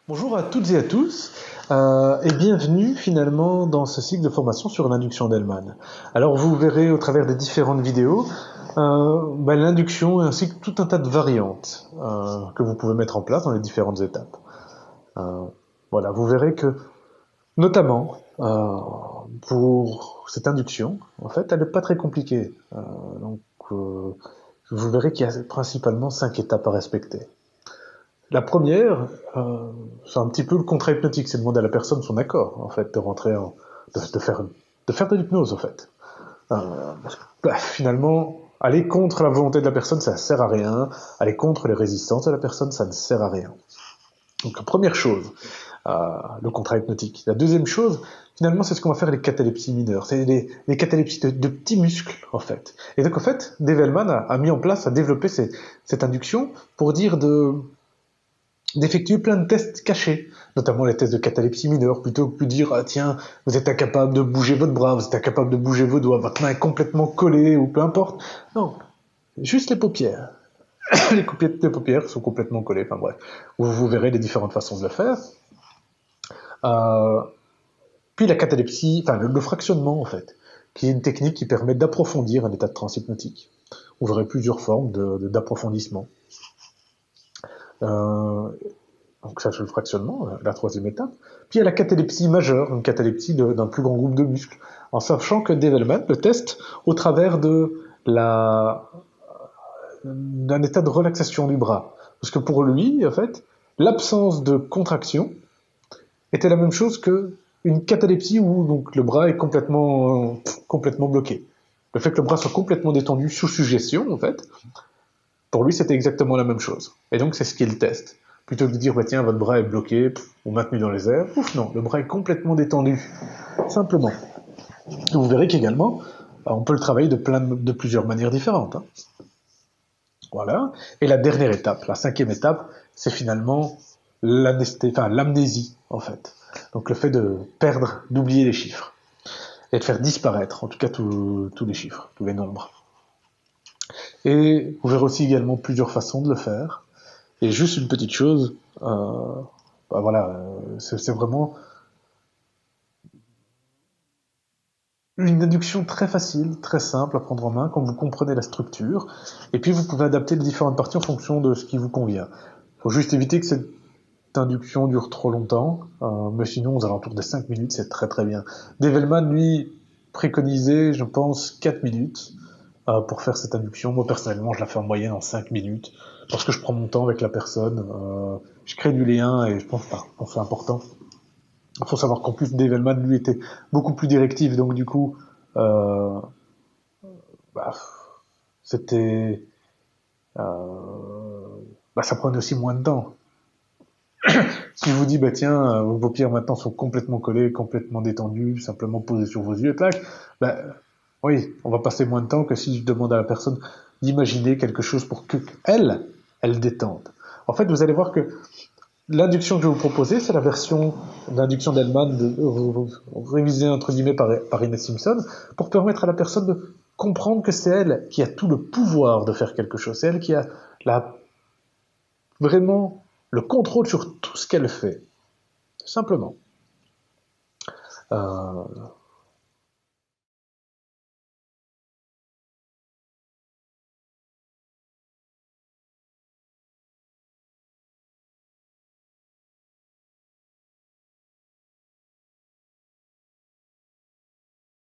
Bonjour à toutes et à tous et bienvenue finalement dans ce cycle de formation sur l'induction d'Hellman. Alors vous verrez au travers des différentes vidéos l'induction ainsi que tout un tas de variantes que vous pouvez mettre en place dans les différentes étapes. Voilà, vous verrez que notamment pour cette induction, en fait, elle n'est pas très compliquée. Vous verrez qu'il y a principalement 5 étapes à respecter. La première, c'est un petit peu le contrat hypnotique, c'est demander à la personne son accord, en fait, de rentrer de faire de l'hypnose, en fait. Finalement, aller contre la volonté de la personne, ça ne sert à rien. Aller contre les résistances de la personne, ça ne sert à rien. Donc, première chose, le contrat hypnotique. La deuxième chose, finalement, c'est ce qu'on va faire les catalepsies mineures. C'est les catalepsies de petits muscles, en fait. Et donc, en fait, Dave Hellman a mis en place, a développé cette induction pour dire d'effectuer plein de tests cachés, notamment les tests de catalepsie mineure, plutôt que de dire ah tiens, vous êtes incapable de bouger votre bras, vous êtes incapable de bouger vos doigts, votre main est complètement collée ou peu importe. Non, juste les paupières. Les paupières sont complètement collées, enfin bref. Vous verrez les différentes façons de le faire. Puis la catalepsie, enfin le fractionnement en fait, qui est une technique qui permet d'approfondir un état de transe hypnotique. Vous verrez plusieurs formes d'approfondissement. Donc ça c'est le fractionnement, la troisième étape. Puis il y a la catalepsie majeure, une catalepsie d'un plus grand groupe de muscles, en sachant que Dave Hellman le teste au travers d'un état de relaxation du bras. Parce que pour lui, en fait, l'absence de contraction était la même chose que une catalepsie où donc le bras est complètement bloqué. Le fait que le bras soit complètement détendu sous suggestion, en fait, pour lui c'était exactement la même chose. Et donc c'est ce qu'il teste. Plutôt que de dire, bah tiens, votre bras est bloqué ou maintenu dans les airs, non, le bras est complètement détendu. Simplement. Et vous verrez qu'également, on peut le travailler de plusieurs manières différentes. Hein. Voilà. Et la dernière étape, la cinquième étape, c'est finalement l'amnésie, en fait. Donc le fait de perdre, d'oublier les chiffres. Et de faire disparaître, en tout cas, tous les chiffres, tous les nombres. Et vous verrez aussi également plusieurs façons de le faire. Et juste une petite chose, c'est vraiment une induction très facile, très simple à prendre en main quand vous comprenez la structure. Et puis vous pouvez adapter les différentes parties en fonction de ce qui vous convient. Il faut juste éviter que cette induction dure trop longtemps, mais sinon aux alentours des 5 minutes, c'est très très bien. Dave Hellman, lui, préconisait, je pense, 4 minutes pour faire cette induction. Moi, personnellement, je la fais en moyenne en 5 minutes, parce que je prends mon temps avec la personne, je crée du lien, et je pense que c'est important. Il faut savoir qu'en plus, Dave Hellman, lui, était beaucoup plus directif, donc du coup, euh, bah, c'était... ça prenait aussi moins de temps. Si je vous dis, bah tiens, vos paupières maintenant sont complètement collées, complètement détendues, simplement posées sur vos yeux, et clac, bah, oui, on va passer moins de temps que si je demande à la personne d'imaginer quelque chose pour que elle détende. En fait, vous allez voir que l'induction que je vais vous proposer, c'est la version d'induction d'Hellman révisée entre guillemets par Ines Simpson, pour permettre à la personne de comprendre que c'est elle qui a tout le pouvoir de faire quelque chose. C'est elle qui a vraiment le contrôle sur tout ce qu'elle fait. Simplement.